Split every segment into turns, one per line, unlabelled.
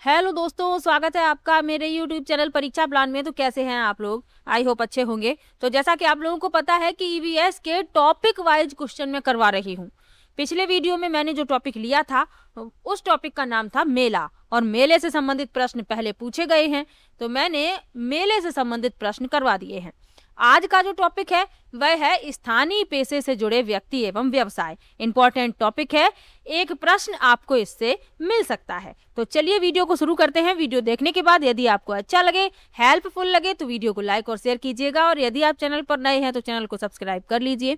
Hello दोस्तों, स्वागत है आपका मेरे YouTube चैनल परीक्षा प्लान में। तो कैसे हैं आप लोग? आई होप अच्छे होंगे। तो जैसा कि आप लोगों को पता है कि ईवीएस के टॉपिक वाइज क्वेश्चन मैं करवा रही हूँ। पिछले वीडियो में मैंने जो टॉपिक लिया था उस टॉपिक का नाम था मेला, और मेले से संबंधित प्रश्न पहले पूछे गए हैं, तो मैंने मेले से संबंधित प्रश्न करवा दिए हैं। आज का जो टॉपिक है वह है स्थानीय पेशे से जुड़े व्यक्ति एवं व्यवसाय। इंपॉर्टेंट टॉपिक है, एक प्रश्न आपको इससे मिल सकता है। तो चलिए वीडियो को शुरू करते हैं। वीडियो देखने के बाद यदि आपको अच्छा लगे, हेल्पफुल लगे, तो वीडियो को लाइक और शेयर कीजिएगा, और यदि आप चैनल पर नए हैं तो चैनल को सब्सक्राइब कर लीजिए।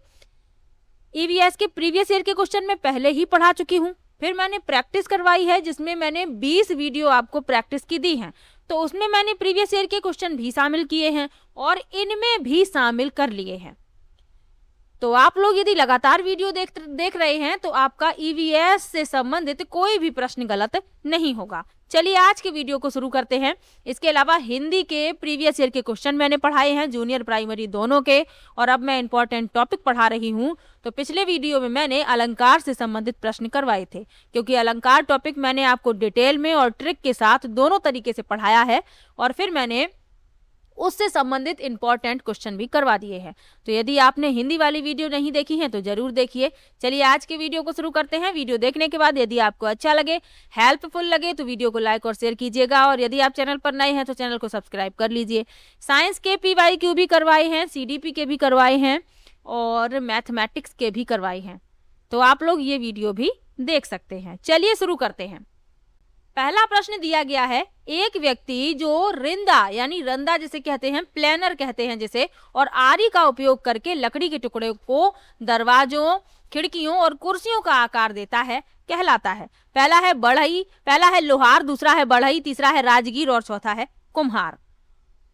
ईवीएस के प्रीवियस ईयर के क्वेश्चन मैं पहले ही पढ़ा चुकी हूँ, फिर मैंने प्रैक्टिस करवाई है जिसमें मैंने 20 वीडियो आपको प्रैक्टिस की दी हैं। तो उसमें मैंने प्रीवियस ईयर के क्वेश्चन भी शामिल किए हैं और इनमें भी शामिल कर लिए हैं। तो आप लोग यदि लगातार वीडियो देख रहे हैं तो आपका ईवीएस से संबंधित कोई भी प्रश्न गलत नहीं होगा। चलिए आज के वीडियो को शुरू करते हैं। इसके अलावा हिंदी के प्रीवियस ईयर के क्वेश्चन मैंने पढ़ाए हैं, जूनियर प्राइमरी दोनों के, और अब मैं इंपॉर्टेंट टॉपिक पढ़ा रही हूँ। तो पिछले वीडियो में मैंने अलंकार से संबंधित प्रश्न करवाए थे, क्योंकि अलंकार टॉपिक मैंने आपको डिटेल में और ट्रिक के साथ दोनों तरीके से पढ़ाया है, और फिर मैंने उससे संबंधित इंपॉर्टेंट क्वेश्चन भी करवा दिए हैं। तो यदि आपने हिंदी वाली वीडियो नहीं देखी है तो जरूर देखिए। चलिए आज के वीडियो को शुरू करते हैं। वीडियो देखने के बाद यदि आपको अच्छा लगे, हेल्पफुल लगे, तो वीडियो को लाइक और शेयर कीजिएगा, और यदि आप चैनल पर नए हैं तो चैनल को सब्सक्राइब कर लीजिए। साइंस के PYQ भी करवाए हैं, CDP के भी करवाए हैं, और मैथमेटिक्स के भी करवाए हैं। तो आप लोग ये वीडियो भी देख सकते हैं। चलिए शुरू करते हैं। पहला प्रश्न दिया गया है, एक व्यक्ति जो रिंदा यानी रंदा जिसे कहते हैं, प्लेनर कहते हैं जिसे, और आरी का उपयोग करके लकड़ी के टुकड़े को दरवाजों, खिड़कियों और कुर्सियों का आकार देता है, कहलाता है। पहला है बढ़ई, पहला है लोहार, दूसरा है बढ़ई, तीसरा है राजगीर और चौथा है कुम्हार।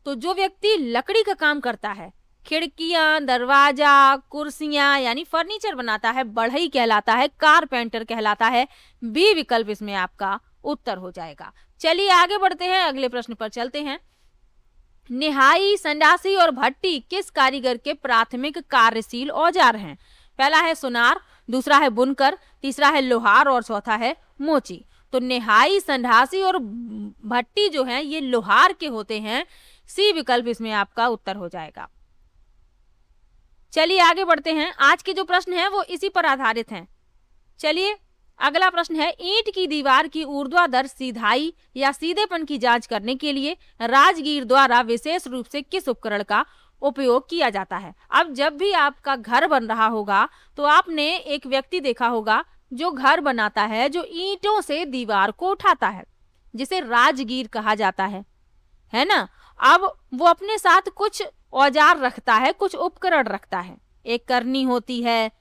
तो जो व्यक्ति लकड़ी का काम करता है, खिड़कियां, दरवाजा, कुर्सियां यानी फर्नीचर बनाता है, बढ़ई कहलाता है, कारपेंटर कहलाता है। बी विकल्प इसमें आपका उत्तर हो जाएगा। चलिए आगे बढ़ते हैं, अगले प्रश्न पर चलते हैं। निहाई, संडासी और भट्टी किस कारीगर के प्राथमिक कार्यशील औजार हैं? पहला है सुनार, दूसरा है बुनकर, तीसरा है लोहार और चौथा है मोची। तो निहाई, संडासी और भट्टी जो हैं ये लोहार के होते हैं। सी विकल्प इसमें आपका उत्तर हो जाएगा। चलिए आगे बढ़ते हैं। आज के जो प्रश्न है वो इसी पर आधारित हैं। चलिए अगला प्रश्न है, ईंट की दीवार की ऊर्ध्वाधर सीधाई या सीधेपन की जांच करने के लिए राजगीर द्वारा विशेष रूप से किस उपकरण का उपयोग किया जाता है? अब जब भी आपका घर बन रहा होगा तो आपने एक व्यक्ति देखा होगा जो घर बनाता है, जो ईंटों से दीवार को उठाता है, जिसे राजगीर कहा जाता है ना। अब वो अपने साथ कुछ औजार रखता है, कुछ उपकरण रखता है, एक करनी होती है,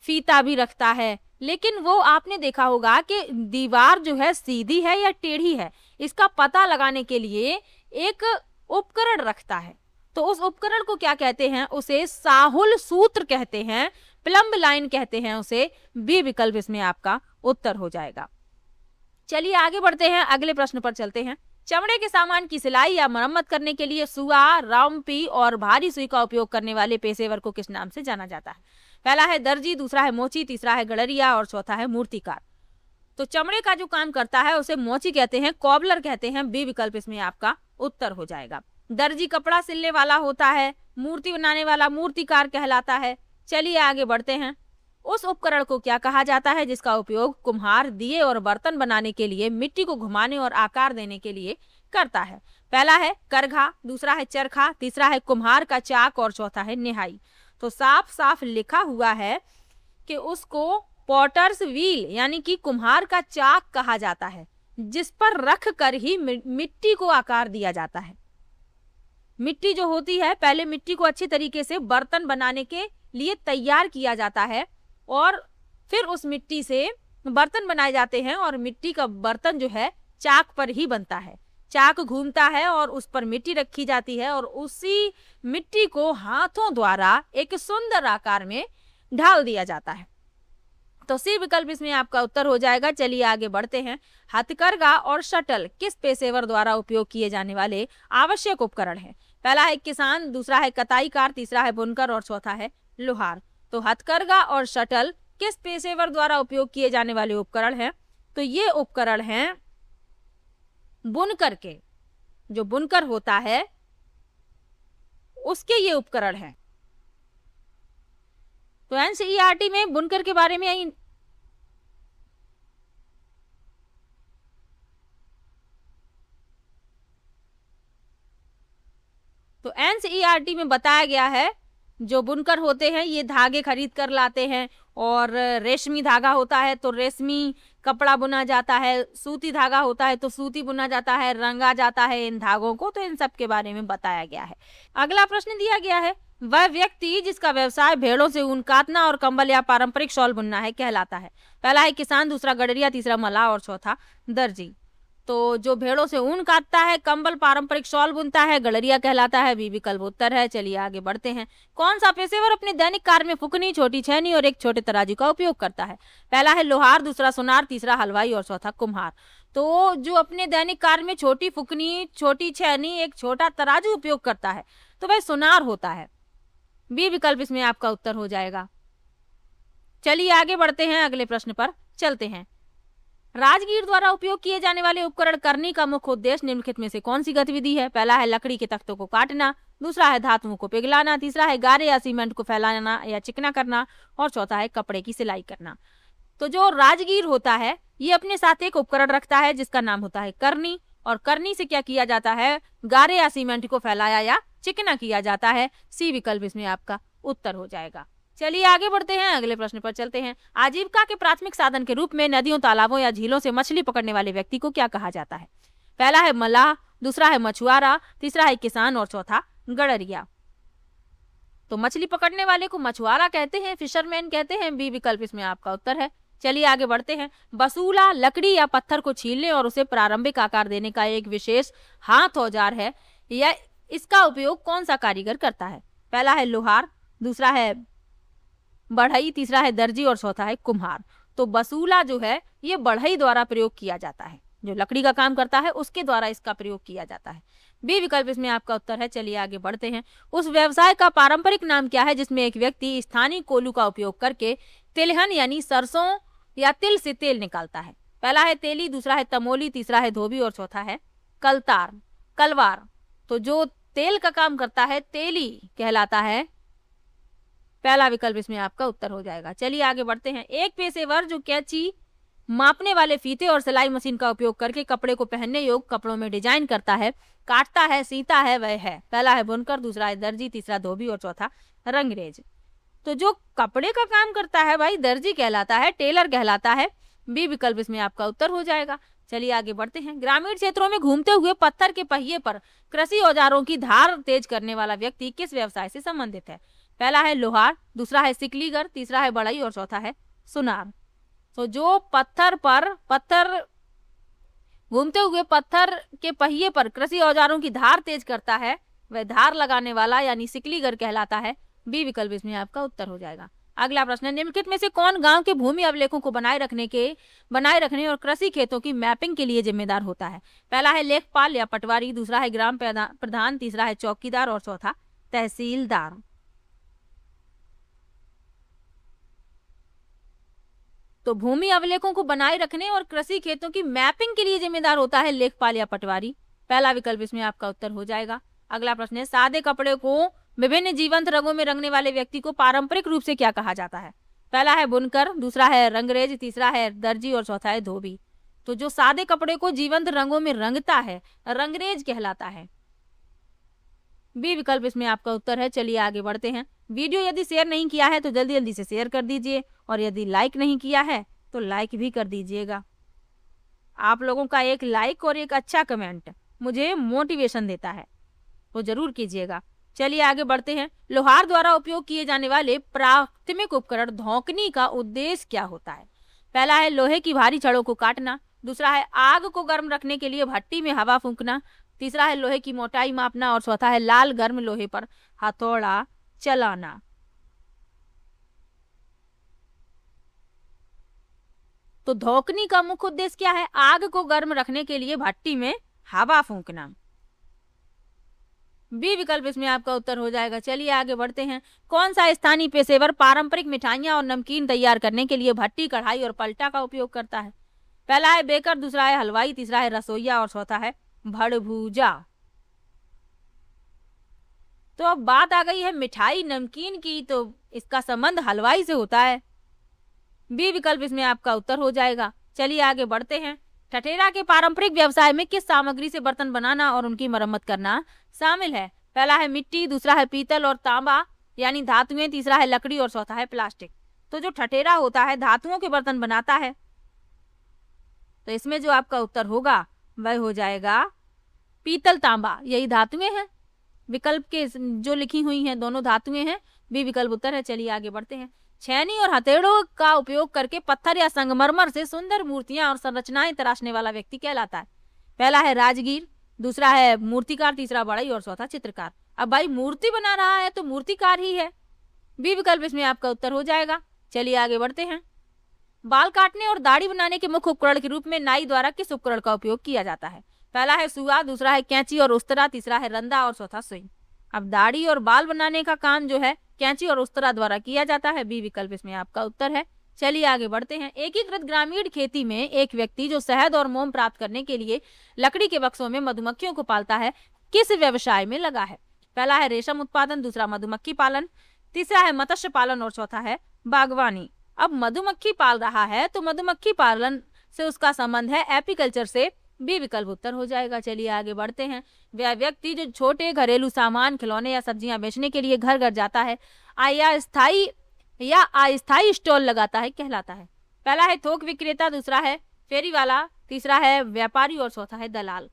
फीता भी रखता है, लेकिन वो आपने देखा होगा कि दीवार जो है सीधी है या टेढ़ी है, इसका पता लगाने के लिए एक उपकरण रखता है। तो उस उपकरण को क्या कहते हैं? उसे साहुल सूत्र कहते हैं, प्लम्ब लाइन कहते हैं उसे। बी विकल्प इसमें आपका उत्तर हो जाएगा। चलिए आगे बढ़ते हैं, अगले प्रश्न पर चलते हैं। चमड़े के सामान की सिलाई या मरम्मत करने के लिए सुआ, राउम्पी और भारी सुई का उपयोग करने वाले पेशेवर को किस नाम से जाना जाता है? पहला है दर्जी, दूसरा है मोची, तीसरा है गड़रिया और चौथा है मूर्तिकार। तो चमड़े का जो काम करता है उसे मोची कहते हैं, कॉबलर कहते हैं। बी विकल्प इसमें आपका उत्तर हो जाएगा। दर्जी कपड़ा सिलने वाला होता है, मूर्ति बनाने वाला मूर्तिकार कहलाता है। चलिए आगे बढ़ते हैं। उस उपकरण को क्या कहा जाता है जिसका उपयोग कुम्हार दिए और बर्तन बनाने के लिए मिट्टी को घुमाने और आकार देने के लिए करता है? पहला है करघा, दूसरा है चरखा, तीसरा है कुम्हार का चाक और चौथा है निहाई। तो साफ साफ लिखा हुआ है कि उसको पॉटर्स व्हील यानी कि कुम्हार का चाक कहा जाता है, जिस पर रख कर ही मिट्टी को आकार दिया जाता है। मिट्टी जो होती है, पहले मिट्टी को अच्छी तरीके से बर्तन बनाने के लिए तैयार किया जाता है, और फिर उस मिट्टी से बर्तन बनाए जाते हैं, और मिट्टी का बर्तन जो है चाक पर ही बनता है। चाक घूमता है और उस पर मिट्टी रखी जाती है, और उसी मिट्टी को हाथों द्वारा एक सुंदर आकार में ढाल दिया जाता है। तो सी विकल्प इसमें आपका उत्तर हो जाएगा। चलिए आगे बढ़ते हैं। हथकरघा और शटल किस पेशेवर द्वारा उपयोग किए जाने वाले आवश्यक उपकरण हैं? पहला है किसान, दूसरा है कताईकार, तीसरा है बुनकर और चौथा है लोहार। तो हथकरघा और शटल किस पेशेवर द्वारा उपयोग किए जाने वाले उपकरण हैं? तो ये उपकरण हैं बुनकर के, जो बुनकर होता है उसके ये उपकरण है। तो एनसीईआरटी में बुनकर के बारे में तो एनसीईआरटी में बताया गया है जो बुनकर होते हैं ये धागे खरीद कर लाते हैं, और रेशमी धागा होता है तो रेशमी कपड़ा बुना जाता है, सूती धागा होता है तो सूती बुना जाता है, रंगा जाता है इन धागों को। तो इन सब के बारे में बताया गया है। अगला प्रश्न दिया गया है, वह व्यक्ति जिसका व्यवसाय भेड़ों से ऊन काटना और कंबल या पारंपरिक शॉल बुनना है कहलाता है। पहला है किसान, दूसरा गडरिया, तीसरा मलाह और चौथा दर्जी। तो जो भेड़ों से ऊन काटता है, कंबल पारंपरिक शॉल बुनता है, गडरिया कहलाता है। बी विकल्प उत्तर है। चलिए आगे बढ़ते हैं। कौन सा पेशेवर अपने दैनिक कार्य में फुकनी, छोटी छेनी और एक छोटे तराजू का उपयोग करता है? पहला है लोहार, दूसरा सुनार, तीसरा हलवाई और चौथा कुम्हार। तो जो अपने दैनिक कार्य में छोटी फुकनी, छोटी छेनी, एक छोटा तराजू उपयोग करता है तो वह सुनार होता है। बी विकल्प इसमें आपका उत्तर हो जाएगा। चलिए आगे बढ़ते हैं, अगले प्रश्न पर चलते हैं। राजगीर द्वारा उपयोग किए जाने वाले उपकरण करनी का मुख्य उद्देश्य निम्नलिखित में से कौन सी गतिविधि है? पहला है लकड़ी के तख्तों को काटना, दूसरा है धातुओं को पिघलाना, तीसरा है गारे या सीमेंट को फैलाना या चिकना करना और चौथा है कपड़े की सिलाई करना। तो जो राजगीर होता है ये अपने साथ एक उपकरण रखता है जिसका नाम होता है करनी, और करनी से क्या किया जाता है? गारे या सीमेंट को फैलाया या चिकना किया जाता है। सी विकल्प इसमें आपका उत्तर हो जाएगा। चलिए आगे बढ़ते हैं, अगले प्रश्न पर चलते हैं। आजीविका के प्राथमिक साधन के रूप में नदियों, तालाबों या झीलों से मछली पकड़ने वाले व्यक्ति को क्या कहा जाता है? पहला है मलाह, दूसरा है मछुआरा, तीसरा है किसान और चौथा गडरिया। तो मछली पकड़ने वाले को मछुआरा कहते हैं, फिशरमैन कहते हैं। बी विकल्प इसमें आपका उत्तर है। चलिए आगे बढ़ते हैं। बसूला लकड़ी या पत्थर को छीलने और उसे प्रारंभिक आकार देने का एक विशेष हाथ औजार है, यह इसका उपयोग कौन सा कारीगर करता है? पहला है लोहार, दूसरा है बढ़ई, तीसरा है दर्जी और चौथा है कुम्हार। तो बसूला जो है ये बढ़ई द्वारा प्रयोग किया जाता है, जो लकड़ी का काम करता है उसके द्वारा इसका प्रयोग किया जाता है। बी विकल्प इसमें आपका उत्तर है। चलिए आगे बढ़ते हैं। उस व्यवसाय का पारंपरिक नाम क्या है जिसमें एक व्यक्ति स्थानीय कोल्हू का उपयोग करके तिलहन यानी सरसों या तिल से तेल निकालता है? पहला है तेली, दूसरा है तमोली, तीसरा है धोबी और चौथा है कलवार। तो जो तेल का काम करता है तेली कहलाता है। पहला विकल्प इसमें आपका उत्तर हो जाएगा। चलिए आगे बढ़ते हैं। एक पेशेवर जो कैंची, मापने वाले फीते और सिलाई मशीन का उपयोग करके कपड़े को पहनने योग्य कपड़ों में डिजाइन करता है, काटता है, सीता है, वह है? पहला है बुनकर, दूसरा है दर्जी, तीसरा धोबी और चौथा रंगरेज। तो जो कपड़े का काम करता है भाई दर्जी कहलाता है, टेलर कहलाता है। बी विकल्प इसमें आपका उत्तर हो जाएगा। चलिए आगे बढ़ते हैं। ग्रामीण क्षेत्रों में घूमते हुए पत्थर के पहिए पर कृषि औजारों की धार तेज करने वाला व्यक्ति किस व्यवसाय से संबंधित है? पहला है लोहार, दूसरा है सिकलीगर, तीसरा है बढ़ई और चौथा है सुनार। तो जो पत्थर घूमते हुए पत्थर के पहिए पर कृषि औजारों की धार तेज करता है वह धार लगाने वाला यानी सिकलीगर कहलाता है। बी विकल्प इसमें आपका उत्तर हो जाएगा। अगला प्रश्न, निम्नलिखित में से कौन गांव के भूमि अभिलेखों को बनाए रखने और कृषि खेतों की मैपिंग के लिए जिम्मेदार होता है? पहला है लेखपाल या पटवारी, दूसरा है ग्राम प्रधान, तीसरा है चौकीदार और चौथा तहसीलदार। तो भूमि अभिलेखों को बनाए रखने और कृषि खेतों की मैपिंग के लिए जिम्मेदार होता है लेखपाल या पटवारी। पहला विकल्प इसमें आपका उत्तर हो जाएगा। अगला प्रश्न है, सादे कपड़े को विभिन्न जीवंत रंगों में रंगने वाले व्यक्ति को पारंपरिक रूप से क्या कहा जाता है? पहला है बुनकर, दूसरा है रंगरेज, तीसरा है दर्जी और चौथा है धोबी। तो जो सादे कपड़े को जीवंत रंगों में रंगता है रंगरेज कहलाता है। बी विकल्प इसमें आपका उत्तर है। चलिए आगे बढ़ते हैं। वीडियो यदि शेयर नहीं किया है तो जल्दी जल्दी से शेयर कर दीजिए, और यदि लाइक नहीं किया है तो लाइक भी कर दीजिएगा। आप लोगों का एक लाइक और एक अच्छा कमेंट मुझे मोटिवेशन देता है, तो जरूर कीजिएगा। चलिए आगे बढ़ते हैं। लोहार द्वारा उपयोग किए जाने वाले प्राथमिक उपकरण धौंकनी का उद्देश्य क्या होता है? पहला है लोहे की भारी छड़ों को काटना, दूसरा है आग को गर्म रखने के लिए भट्टी में हवा फूंकना, तीसरा है लोहे की मोटाई मापना और चौथा है लाल गर्म लोहे पर हथौड़ा चलाना। तो धौंकनी का मुख्य उद्देश्य क्या है? आग को गर्म रखने के लिए भट्टी में हवा फूंकना। बी विकल्प इसमें आपका उत्तर हो जाएगा। चलिए आगे बढ़ते हैं। कौन सा स्थानीय पेशेवर पारंपरिक मिठाइयां और नमकीन तैयार करने के लिए भट्टी, कढ़ाई और पलटा का उपयोग करता है? पहला है बेकर, दूसरा है हलवाई, तीसरा है रसोइया और चौथा है भड़भूजा। तो अब बात आ गई है मिठाई नमकीन की, तो इसका संबंध हलवाई से होता है। बी विकल्प इसमें आपका उत्तर हो जाएगा। चलिए आगे बढ़ते हैं। ठठेरा के पारंपरिक व्यवसाय में किस सामग्री से बर्तन बनाना और उनकी मरम्मत करना शामिल है? पहला है मिट्टी, दूसरा है पीतल और तांबा यानी धातुएं, तीसरा है लकड़ी और चौथा है प्लास्टिक। तो जो ठठेरा होता है धातुओं के बर्तन बनाता है, तो इसमें जो आपका उत्तर होगा वह हो जाएगा पीतल तांबा, यही धातुएं हैं। विकल्प के जो लिखी हुई हैं दोनों धातुएं हैं, बी विकल्प उत्तर है। चलिए आगे बढ़ते हैं। छेनी और हथेड़ों का उपयोग करके पत्थर या संगमरमर से सुंदर मूर्तियां और संरचनाएं तराशने वाला व्यक्ति कहलाता है? पहला है राजगीर, दूसरा है मूर्तिकार, तीसरा बढ़ई और चौथा चित्रकार। अब भाई मूर्ति बना रहा है तो मूर्तिकार ही है, बी विकल्प इसमें आपका उत्तर हो जाएगा। चलिए आगे बढ़ते हैं। बाल काटने और दाढ़ी बनाने के मुख्य उपकरण के रूप में नाई द्वारा किस उपकरण का उपयोग किया जाता है? पहला है सुआ, दूसरा है कैंची और उस्तरा, तीसरा है रंदा और चौथा सुई। अब दाढ़ी और बाल बनाने का काम जो है कैंची और उस्तरा द्वारा किया जाता है, बी विकल्प इसमें आपका उत्तर है। चलिए आगे बढ़ते हैं। एकीकृत ग्रामीण खेती में एक व्यक्ति जो शहद और मोम प्राप्त करने के लिए लकड़ी के बक्सों में मधुमक्खियों को पालता है, किस व्यवसाय में लगा है? पहला है रेशम उत्पादन, दूसरा मधुमक्खी पालन, तीसरा है मत्स्य पालन और चौथा है बागवानी। अब मधुमक्खी पाल रहा है तो मधुमक्खी पालन से उसका संबंध है एपीकल्चर से, बी विकल्प उत्तर हो जाएगा। चलिए आगे बढ़ते हैं। वह व्यक्ति जो छोटे घरेलू सामान, खिलौने या सब्जियां बेचने के लिए घर घर जाता है या अस्थायी स्टॉल लगाता है कहलाता है? पहला है थोक विक्रेता, दूसरा है फेरी वाला, तीसरा है व्यापारी और चौथा है दलाल।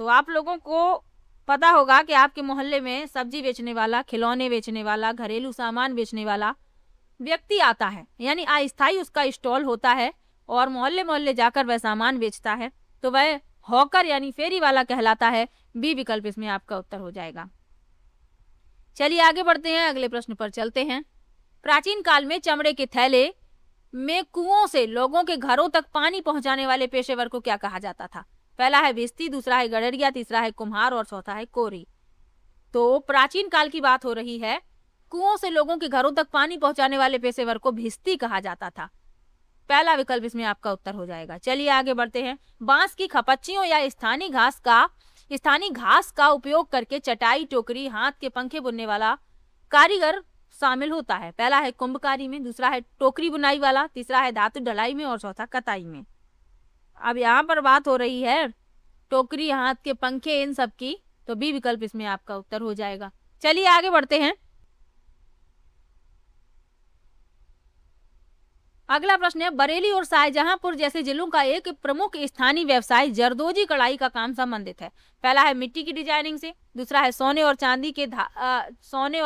तो आप लोगों को पता होगा कि आपके मोहल्ले में सब्जी बेचने वाला, खिलौने बेचने वाला, घरेलू सामान बेचने वाला व्यक्ति आता है, यानी अस्थायी उसका स्टॉल होता है और मोहल्ले मोहल्ले जाकर वह सामान बेचता है, तो वह हॉकर यानी फेरी वाला कहलाता है, बी विकल्प इसमें आपका उत्तर हो जाएगा। चलिए आगे बढ़ते हैं, अगले प्रश्न पर चलते हैं। प्राचीन काल में चमड़े के थैले में कुओं से लोगों के घरों तक पानी पहुंचाने वाले पेशेवर को क्या कहा जाता था? पहला है भिस्ती, दूसरा है गडरिया, तीसरा है कुम्हार और चौथा है कोरी। तो प्राचीन काल की बात हो रही है, कुओं से लोगों के घरों तक पानी पहुंचाने वाले पेशेवर को भिस्ती कहा जाता था, पहला विकल्प इसमें आपका उत्तर हो जाएगा। चलिए आगे बढ़ते हैं। बांस की खपच्चियों या स्थानीय घास का उपयोग करके चटाई, टोकरी, हाथ के पंखे बुनने वाला कारीगर शामिल होता है? पहला है कुंभकारी में, दूसरा है टोकरी बुनाई वाला, तीसरा है धातु ढलाई में और चौथा कताई में। अब यहाँ पर बात हो रही है टोकरी, हाथ के पंखे, इन सब की, तो बी विकल्प इसमें आपका उत्तर हो जाएगा। चलिए आगे बढ़ते हैं। अगला प्रश्न है, बरेली और शाहजहांपुर जैसे जिलों का एक प्रमुख स्थानीय व्यवसाय जरदोजी कढ़ाई का काम संबंधित है? पहला है मिट्टी की डिजाइनिंग से, दूसरा है सोने और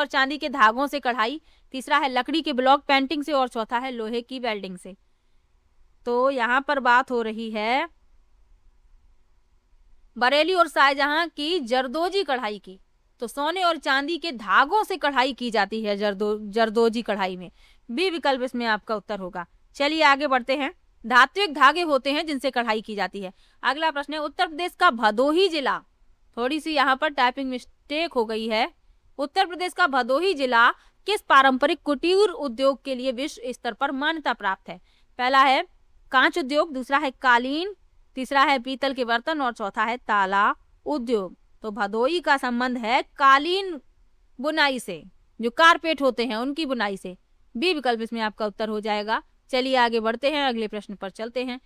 चांदी के धागों से कढ़ाई, तीसरा है लकड़ी के ब्लॉक पेंटिंग से और चौथा है लोहे की वेल्डिंग से। तो यहाँ पर बात हो रही है बरेली और शाहजहां की जरदोजी कढ़ाई की, तो सोने और चांदी के धागों से कढ़ाई की जाती है जरदोजी कढ़ाई में, बी विकल्प इसमें आपका उत्तर होगा। चलिए आगे बढ़ते हैं। धात्विक धागे होते हैं जिनसे कढ़ाई की जाती है। अगला प्रश्न है, उत्तर प्रदेश का भदोही जिला, थोड़ी सी यहाँ पर टाइपिंग मिस्टेक हो गई है, उत्तर प्रदेश का भदोही जिला किस पारंपरिक कुटीर उद्योग के लिए विश्व स्तर पर मान्यता प्राप्त है? पहला है कांच उद्योग, दूसरा है कालीन, तीसरा है पीतल के बर्तन और चौथा है ताला उद्योग। तो भदोही का संबंध है कालीन बुनाई से, जो कारपेट होते हैं उनकी बुनाई से, बी विकल्प इसमें आपका उत्तर हो जाएगा। चलिए आगे बढ़ते हैं, अगले प्रश्न पर चलते हैं।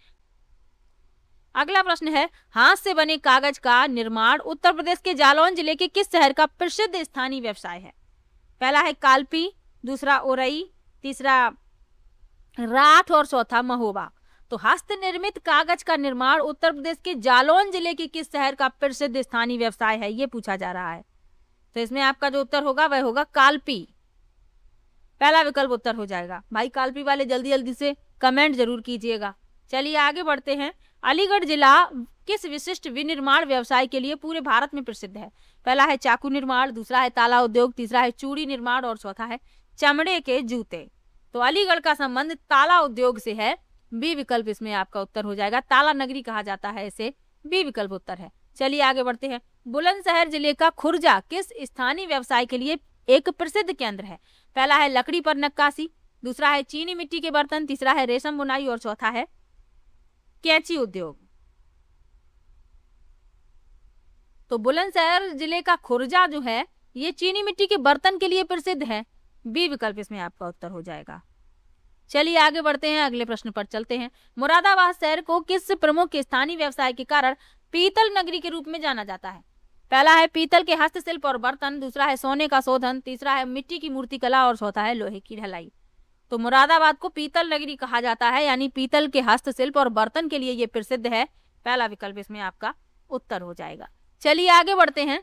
अगला प्रश्न है, हाथ से बने कागज का निर्माण उत्तर प्रदेश के जालौन जिले के किस शहर का प्रसिद्ध स्थानीय व्यवसाय है? पहला है कालपी, दूसरा ओरई, तीसरा राठ और चौथा महोबा। तो हस्त निर्मित कागज का निर्माण उत्तर प्रदेश के जालौन जिले के किस शहर का प्रसिद्ध स्थानीय व्यवसाय है, ये पूछा जा रहा है। तो इसमें आपका जो उत्तर होगा वह होगा कालपी, पहला विकल्प उत्तर हो जाएगा। भाई कालपी वाले जल्दी जल्दी से कमेंट जरूर कीजिएगा। चलिए आगे बढ़ते हैं। अलीगढ़ जिला किस विशिष्ट विनिर्माण व्यवसाय के लिए पूरे भारत में प्रसिद्ध है? पहला है चाकू निर्माण, दूसरा है ताला उद्योग, तीसरा है चूड़ी निर्माण और चौथा है चमड़े के जूते। तो अलीगढ़ का संबंध ताला उद्योग से है, बी विकल्प इसमें आपका उत्तर हो जाएगा। ताला नगरी कहा जाता है इसे, बी विकल्प उत्तर है। चलिए आगे बढ़ते हैं। बुलंदशहर जिले का खुर्जा किस स्थानीय व्यवसाय के लिए एक प्रसिद्ध केंद्र है? पहला है लकड़ी पर नक्काशी, दूसरा है चीनी मिट्टी के बर्तन, तीसरा है रेशम बुनाई और चौथा है कैंची उद्योग। तो बुलंदशहर जिले का खुर्जा जो है ये चीनी मिट्टी के बर्तन के लिए प्रसिद्ध है। बी विकल्प इसमें आपका उत्तर हो जाएगा। चलिए आगे बढ़ते हैं, अगले प्रश्न पर चलते हैं। मुरादाबाद शहर को किस प्रमुख स्थानीय व्यवसाय के कारण पीतल नगरी के रूप में जाना जाता है? पहला है पीतल के हस्तशिल्प और बर्तन, दूसरा है सोने का शोधन, तीसरा है मिट्टी की मूर्ति कला और चौथा है लोहे की ढलाई। तो मुरादाबाद को पीतल नगरी कहा जाता है, यानी पीतल के हस्तशिल्प और बर्तन के लिए ये प्रसिद्ध है। पहला विकल्प इसमें आपका उत्तर हो जाएगा। चलिए आगे बढ़ते हैं।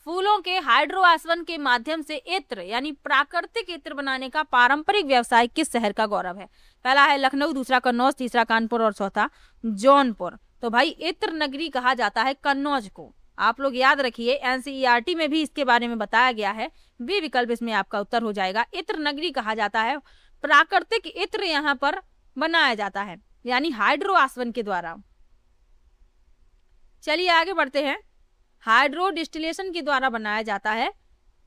फूलों के हाइड्रोआसवन के माध्यम से इत्र यानी प्राकृतिक इत्र बनाने का पारंपरिक व्यवसाय किस शहर का गौरव है? पहला है लखनऊ, दूसरा कन्नौज, तीसरा कानपुर और चौथा जौनपुर। तो भाई इत्र नगरी कहा जाता है कन्नौज को। आप लोग याद रखिए, एनसीईआरटी में भी इसके बारे में बताया गया है। बी विकल्प इसमें आपका उत्तर हो जाएगा। इत्र नगरी कहा जाता है, प्राकृतिक इत्र यहाँ पर बनाया जाता है, यानी हाइड्रोआसवन के द्वारा। चलिए आगे बढ़ते हैं। हाइड्रो डिस्टिलेशन के द्वारा बनाया जाता है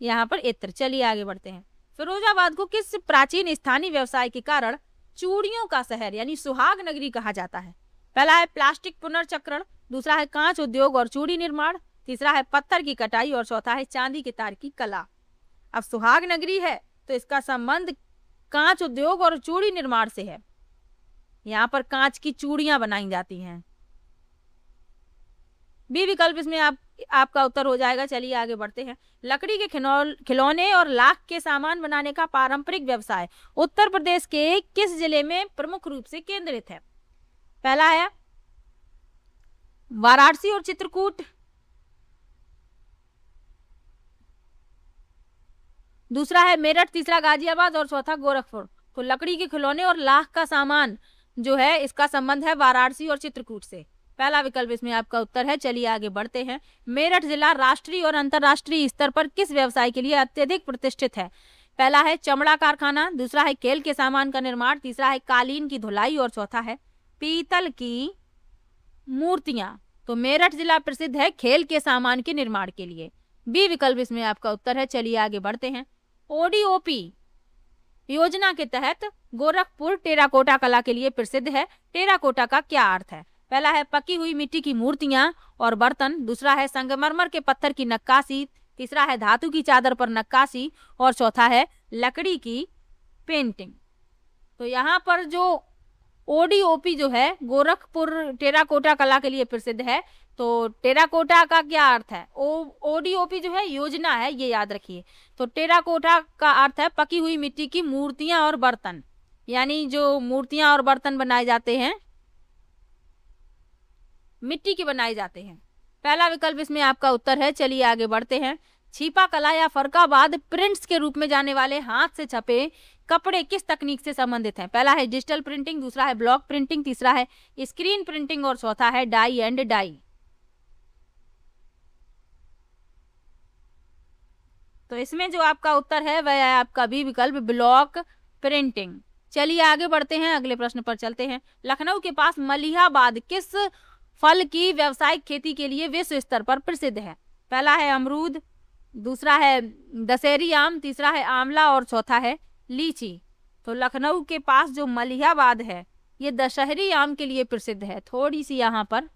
यहाँ पर इत्र। चलिए आगे बढ़ते हैं। फिरोजाबाद को किस प्राचीन स्थानीय व्यवसाय के कारण चूड़ियों का शहर यानी सुहाग नगरी कहा जाता है? पहला है प्लास्टिक पुनर्चक्रण, दूसरा है कांच उद्योग और चूड़ी निर्माण, तीसरा है पत्थर की कटाई और चौथा है चांदी के तार की कला। अब सुहाग नगरी है तो इसका संबंध कांच उद्योग और चूड़ी निर्माण से है। यहाँ पर कांच की चूड़ियां बनाई जाती हैं। बी विकल्प इसमें आपका उत्तर हो जाएगा। चलिए आगे बढ़ते हैं। लकड़ी के खिलौने और लाख के सामान बनाने का पारंपरिक व्यवसाय उत्तर प्रदेश के किस जिले में प्रमुख रूप से केंद्रित है? पहला है वाराणसी और चित्रकूट, दूसरा है मेरठ, तीसरा गाजियाबाद और चौथा गोरखपुर। तो लकड़ी के खिलौने और लाख का सामान जो है इसका संबंध है वाराणसी और चित्रकूट से। पहला विकल्प इसमें आपका उत्तर है। चलिए आगे बढ़ते हैं। मेरठ जिला राष्ट्रीय और अंतर्राष्ट्रीय स्तर पर किस व्यवसाय के लिए अत्यधिक प्रतिष्ठित है? पहला है चमड़ा कारखाना, दूसरा है खेल के सामान का निर्माण, तीसरा है कालीन की धुलाई और चौथा है पीतल की मूर्तियां। तो मेरठ जिला प्रसिद्ध है खेल के सामान के निर्माण के लिए। बी विकल्प इसमें आपका उत्तर है। चलिए आगे बढ़ते हैं। ओडीओपी योजना के तहत गोरखपुर टेराकोटा कला के लिए प्रसिद्ध है। टेराकोटा का क्या अर्थ है? पहला है पकी हुई मिट्टी की मूर्तियां और बर्तन, दूसरा है संगमरमर के पत्थर की नक्काशी, तीसरा है धातु की चादर पर नक्काशी और चौथा है लकड़ी की पेंटिंग। तो यहाँ पर जो ओडीओपी जो है गोरखपुर टेराकोटा कला के लिए प्रसिद्ध है। तो टेराकोटा का क्या अर्थ है? ओडीओपी जो है योजना है, ये याद रखिए। तो टेराकोटा का अर्थ है पकी हुई मिट्टी की मूर्तियां और बर्तन, यानी जो मूर्तियां और बर्तन बनाए जाते हैं मिट्टी के बनाए जाते हैं। पहला विकल्प इसमें आपका उत्तर है। चलिए आगे बढ़ते हैं। छिपा कला या फरकाबाद प्रिंट्स के रूप में जाने वाले हाथ से छपे कपड़े किस तकनीक से संबंधित हैं? पहला है डिजिटल प्रिंटिंग, दूसरा है ब्लॉक प्रिंटिंग, तीसरा है स्क्रीन प्रिंटिंग और चौथा है डाई एंड डाई। तो इसमें जो आपका उत्तर है वह है आपका बी विकल्प ब्लॉक प्रिंटिंग। चलिए आगे बढ़ते हैं, अगले प्रश्न पर चलते हैं। लखनऊ के पास मलिहाबाद किस फल की व्यावसायिक खेती के लिए विश्व स्तर पर प्रसिद्ध है? पहला है अमरूद, दूसरा है दशहरी आम, तीसरा है आंवला और चौथा है लीची। तो लखनऊ के पास जो मलिहाबाद है ये दशहरी आम के लिए प्रसिद्ध है। थोड़ी सी यहाँ पर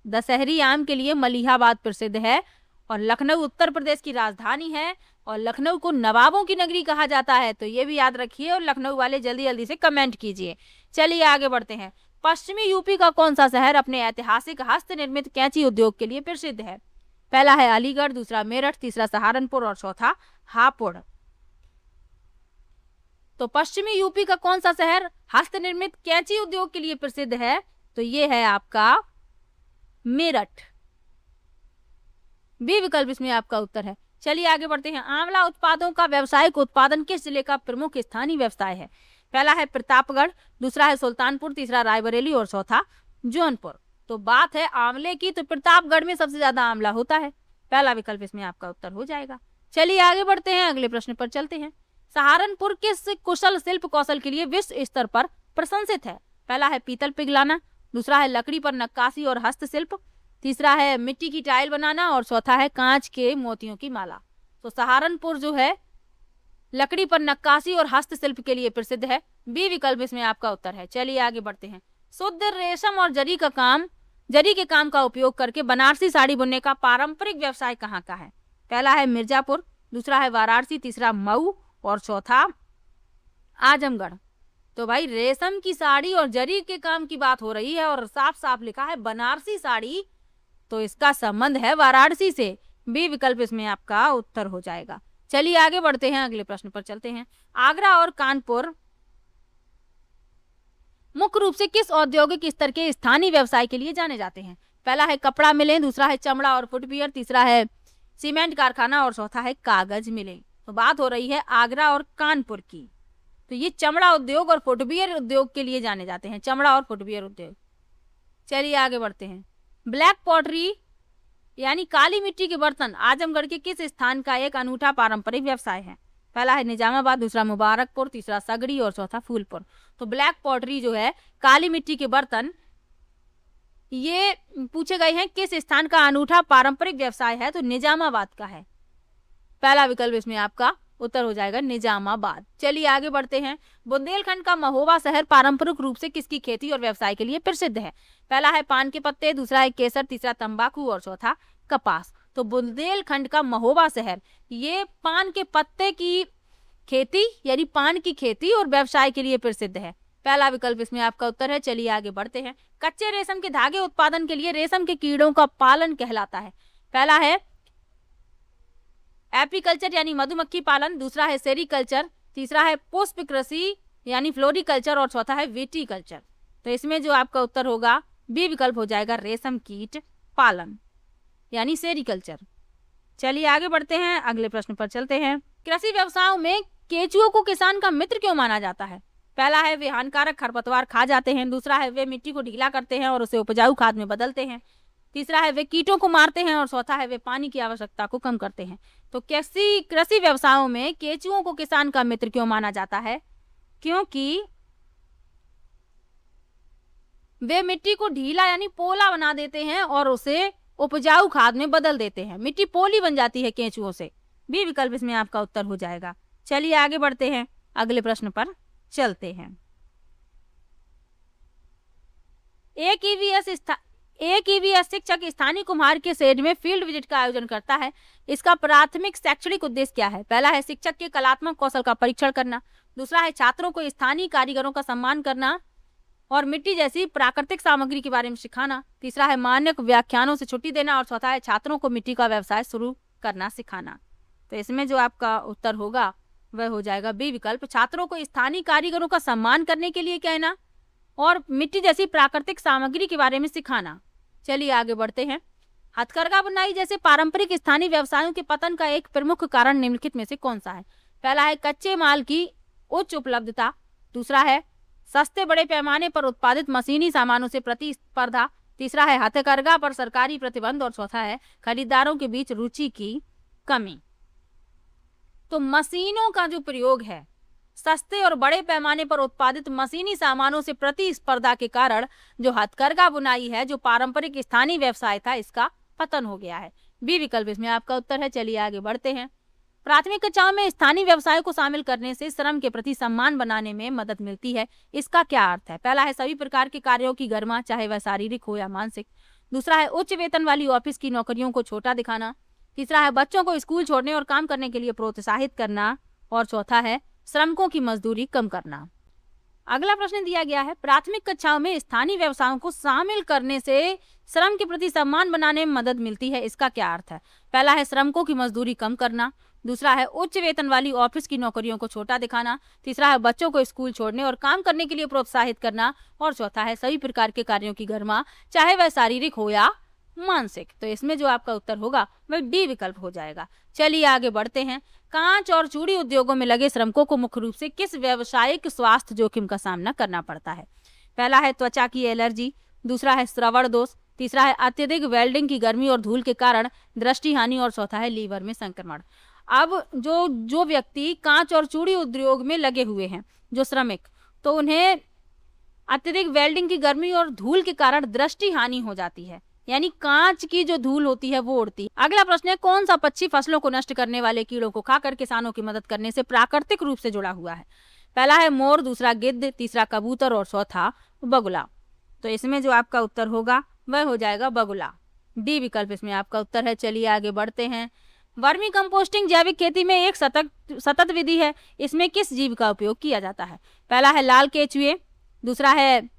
दशहरी आम के लिए मलिहाबाद प्रसिद्ध है। और लखनऊ उत्तर प्रदेश की राजधानी है और लखनऊ को नवाबों की नगरी कहा जाता है। तो ये भी याद रखिए और लखनऊ वाले जल्दी जल्दी से कमेंट कीजिए। चलिए आगे बढ़ते हैं। पश्चिमी यूपी का कौन सा शहर अपने ऐतिहासिक हस्त निर्मित कैंची उद्योग के लिए प्रसिद्ध है? पहला है अलीगढ़, दूसरा मेरठ, तीसरा सहारनपुर और चौथा हापुड़। तो पश्चिमी यूपी का कौन सा शहर हस्त निर्मित कैंची उद्योग के लिए प्रसिद्ध है? तो ये है आपका मेरठ। बी विकल्प इसमें आपका उत्तर है। चलिए आगे बढ़ते हैं। आंवला उत्पादों का व्यावसायिक उत्पादन किस जिले का प्रमुख स्थानीय व्यवसाय है? पहला है प्रतापगढ़, दूसरा है सुल्तानपुर, तीसरा रायबरेली और चौथा जौनपुर। तो बात है आंवले की, तो प्रतापगढ़ में सबसे ज्यादा आंवला होता है। पहला विकल्प इसमें आपका उत्तर हो जाएगा। चलिए आगे बढ़ते हैं, अगले प्रश्न पर चलते हैं। सहारनपुर किस कुशल शिल्प कौशल के लिए विश्व स्तर पर प्रशंसित है? पहला है पीतल पिघलाना, दूसरा है लकड़ी पर नक्काशी और हस्तशिल्प, तीसरा है मिट्टी की टाइल बनाना और चौथा है कांच के मोतियों की माला। तो सहारनपुर जो है लकड़ी पर नक्काशी और हस्तशिल्प के लिए प्रसिद्ध है। बी विकल्प इसमें आपका उत्तर है। चलिए आगे बढ़ते हैं। शुद्ध रेशम और जरी के काम का उपयोग करके बनारसी साड़ी बुनने का पारंपरिक व्यवसाय कहाँ का है? पहला है मिर्जापुर, दूसरा है वाराणसी, तीसरा मऊ और चौथा आजमगढ़। तो भाई रेशम की साड़ी और जरी के काम की बात हो रही है और साफ साफ लिखा है बनारसी साड़ी, तो इसका संबंध है वाराणसी से। बी विकल्प इसमें आपका उत्तर हो जाएगा। चलिए आगे बढ़ते हैं, अगले प्रश्न पर चलते हैं। आगरा और कानपुर मुख्य रूप से किस औद्योगिक स्तर के स्थानीय व्यवसाय के लिए जाने जाते हैं? पहला है कपड़ा मिलें, दूसरा है चमड़ा और फुटवियर, तीसरा है सीमेंट कारखाना और चौथा है कागज मिलें। तो बात हो रही है आगरा और कानपुर की। तो ये चमड़ा उद्योग और फुटवियर उद्योग के लिए जाने जाते हैं, चमड़ा और फुटवियर उद्योग। चलिए आगे बढ़ते हैं। ब्लैक पॉटरी यानी काली मिट्टी के बर्तन आजमगढ़ के किस स्थान का एक अनूठा पारंपरिक व्यवसाय है? पहला है निजामाबाद, दूसरा मुबारकपुर, तीसरा सगड़ी और चौथा फूलपुर। तो ब्लैक पॉटरी जो है काली मिट्टी के बर्तन, ये पूछे गए हैं किस स्थान का अनूठा पारंपरिक व्यवसाय है, तो निजामाबाद का है। पहला विकल्प इसमें आपका उत्तर हो जाएगा निजामाबाद। चलिए आगे बढ़ते हैं। बुंदेलखंड का महोबा शहर पारंपरिक रूप से किसकी खेती और व्यवसाय के लिए प्रसिद्ध है? पहला है पान के पत्ते, दूसरा है केसर, तीसरा तंबाकू और चौथा कपास। तो बुंदेलखंड का महोबा शहर ये पान के पत्ते की खेती यानी पान की खेती और व्यवसाय के लिए प्रसिद्ध है। पहला विकल्प इसमें आपका उत्तर है। चलिए आगे बढ़ते हैं। कच्चे रेशम के धागे उत्पादन के लिए रेशम के कीड़ों का पालन कहलाता है? पहला है एपीकल्चर यानी मधुमक्खी पालन, दूसरा है सेरीकल्चर, तीसरा है पुष्प कृषि यानी फ्लोरिकल्चर और चौथा है विटीकल्चर। तो इसमें जो आपका उत्तर होगा बी विकल्प हो जाएगा रेशम कीट पालन यानी सेरीकल्चर। चलिए आगे बढ़ते हैं, अगले प्रश्न पर चलते हैं। कृषि व्यवसायों में केंचुओं को किसान का मित्र क्यों माना जाता है? पहला है वे हानिकारक खरपतवार खा जाते हैं, दूसरा है वे मिट्टी को ढीला करते हैं और उसे उपजाऊ खाद में बदलते हैं, तीसरा है वे कीटों को मारते हैं और चौथा है वे पानी की आवश्यकता को कम करते हैं। तो कृषि व्यवसायों में केंचुओं को किसान का मित्र क्यों माना जाता है? क्योंकि वे मिट्टी को ढीला यानी पोला बना देते हैं और उसे उपजाऊ खाद में बदल देते हैं। मिट्टी पोली बन जाती है केंचुओं से। बी विकल्प इसमें आपका उत्तर हो जाएगा। चलिए आगे बढ़ते हैं, अगले प्रश्न पर चलते हैं। एक ईवीएस शिक्षक स्थानीय कुम्हार के शेड में फील्ड विजिट का आयोजन करता है। इसका प्राथमिक शैक्षणिक उद्देश्य क्या है? पहला है शिक्षक के कलात्मक कौशल का परीक्षण करना, दूसरा है छात्रों को स्थानीय कारीगरों का सम्मान करना और मिट्टी जैसी प्राकृतिक सामग्री के बारे में सिखाना, तीसरा है मानक व्याख्यानों से छुट्टी देना और चौथा है छात्रों को मिट्टी का व्यवसाय शुरू करना सिखाना। तो इसमें जो आपका उत्तर होगा वह हो जाएगा बी विकल्प, छात्रों को स्थानीय कारीगरों का सम्मान करने के लिए कहना और मिट्टी जैसी प्राकृतिक सामग्री के बारे में सिखाना। चलिए आगे बढ़ते हैं। हथकरघा बुनाई जैसे पारंपरिक स्थानीय व्यवसायों के पतन का एक प्रमुख कारण निम्नलिखित में से कौन सा है? पहला है कच्चे माल की उच्च उपलब्धता, दूसरा है सस्ते बड़े पैमाने पर उत्पादित मशीनी सामानों से प्रतिस्पर्धा, तीसरा है हथकरघा पर सरकारी प्रतिबंध और चौथा है खरीदारों के बीच रुचि की कमी। तो मशीनों का जो प्रयोग है, सस्ते और बड़े पैमाने पर उत्पादित मशीनी सामानों से प्रतिस्पर्धा के कारण जो हथकरघा बुनाई है, जो पारंपरिक स्थानीय व्यवसाय था, इसका पतन हो गया है। बी विकल्प इसमें आपका उत्तर है। चलिए आगे बढ़ते हैं। प्राथमिक कक्षाओं में स्थानीय व्यवसाय को शामिल करने से श्रम के प्रति सम्मान बनाने में मदद मिलती है। इसका क्या अर्थ है? पहला है सभी प्रकार के कार्यों की गरिमा, चाहे वह शारीरिक हो या मानसिक, दूसरा है उच्च वेतन वाली ऑफिस की नौकरियों को छोटा दिखाना, तीसरा है बच्चों को स्कूल छोड़ने और काम करने के लिए प्रोत्साहित करना और चौथा है श्रमिकों की मजदूरी कम करना। अगला प्रश्न दिया गया है, प्राथमिक कक्षाओं में स्थानीय व्यवसायों को शामिल करने से श्रम के प्रति सम्मान बनाने में मदद मिलती है। इसका क्या अर्थ है? पहला है श्रमिकों की मजदूरी कम करना, दूसरा है उच्च वेतन वाली ऑफिस की नौकरियों को छोटा दिखाना, तीसरा है बच्चों को स्कूल छोड़ने और काम करने के लिए प्रोत्साहित करना और चौथा है सभी प्रकार के कार्यों की गरिमा, चाहे वह शारीरिक हो या मानसिक। तो इसमें जो आपका उत्तर होगा वह डी विकल्प हो जाएगा। चलिए आगे बढ़ते हैं। कांच और चूड़ी उद्योगों में लगे श्रमिकों को मुख्य रूप से किस व्यावसायिक स्वास्थ्य जोखिम का सामना करना पड़ता है? पहला है त्वचा की एलर्जी, दूसरा है श्रवण दोष, तीसरा है अत्यधिक वेल्डिंग की गर्मी और धूल के कारण दृष्टि हानि और चौथा है लीवर में संक्रमण। अब जो व्यक्ति कांच और चूड़ी उद्योग में लगे हुए हैं, जो श्रमिक, तो उन्हें अत्यधिक वेल्डिंग की गर्मी और धूल के कारण दृष्टि हानि हो जाती है। यानी कांच की जो धूल होती है वो उड़ती है। अगला प्रश्न है, कौन सा पक्षी फसलों को नष्ट करने वाले कीड़ों को खाकर किसानों की मदद करने से प्राकृतिक रूप से जुड़ा हुआ है? पहला है मोर, दूसरा गिद्ध, तीसरा कबूतर और चौथा बगुला। तो इसमें जो आपका उत्तर होगा वह हो जाएगा बगुला। डी विकल्प इसमें आपका उत्तर है। चलिए आगे बढ़ते हैं। वर्मी कंपोस्टिंग जैविक खेती में एक सतत विधि है। इसमें किस जीव का उपयोग किया जाता है? पहला है लाल केचुए, दूसरा है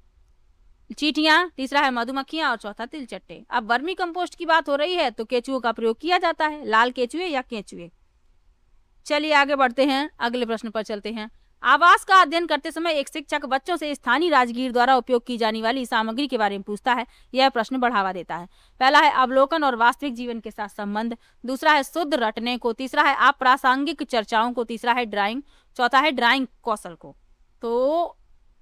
चींटियां, तीसरा है मधुमक्खियां और चौथा तिलचट्टे। अब वर्मी कंपोस्ट की बात हो रही है तो केचुओं का प्रयोग किया जाता है, लाल केचुए या केचुए। चलिए आगे बढ़ते हैं, अगले प्रश्न पर चलते हैं। आवास का अध्ययन करते समय एक शिक्षक बच्चों से स्थानीय राजगीर द्वारा उपयोग की जाने वाली सामग्री के बारे में पूछता है। यह प्रश्न बढ़ावा देता है। पहला है अवलोकन और वास्तविक जीवन के साथ संबंध, दूसरा है शुद्ध रटने को, तीसरा है अप्रासंगिक चर्चाओं को, तीसरा है ड्राइंग, चौथा है ड्राइंग कौशल को। तो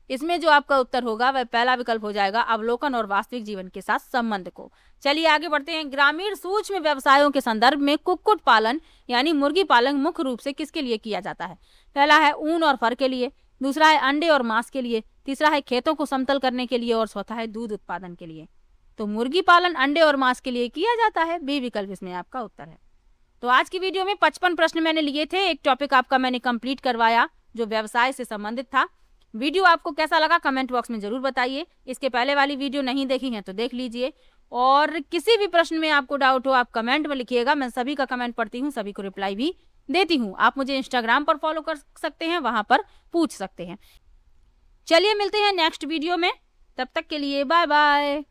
इसमें जो आपका उत्तर होगा वह पहला विकल्प हो जाएगा, अवलोकन और वास्तविक जीवन के साथ संबंध को। चलिए आगे बढ़ते हैं। ग्रामीण सूक्ष्म व्यवसायों के संदर्भ में कुक्कुट पालन यानी मुर्गी पालन मुख्य रूप से किसके लिए किया जाता है? पहला है ऊन और फर के लिए, दूसरा है अंडे और मांस के लिए, तीसरा है खेतों को समतल करने के लिए और चौथा है दूध उत्पादन के लिए। तो मुर्गी पालन अंडे और मांस के लिए किया जाता है। बी विकल्प इसमें आपका उत्तर है। तो आज की वीडियो में 55 प्रश्न मैंने लिए थे। एक टॉपिक आपका मैंने कंप्लीट करवाया जो व्यवसाय से संबंधित था। वीडियो आपको कैसा लगा कमेंट बॉक्स में जरूर बताइए। इसके पहले वाली वीडियो नहीं देखी है तो देख लीजिए, और किसी भी प्रश्न में आपको डाउट हो आप कमेंट में लिखिएगा। मैं सभी का कमेंट पढ़ती हूँ, सभी को रिप्लाई भी देती हूँ। आप मुझे इंस्टाग्राम पर फॉलो कर सकते हैं, वहां पर पूछ सकते हैं। चलिए मिलते हैं नेक्स्ट वीडियो में, तब तक के लिए बाय बाय।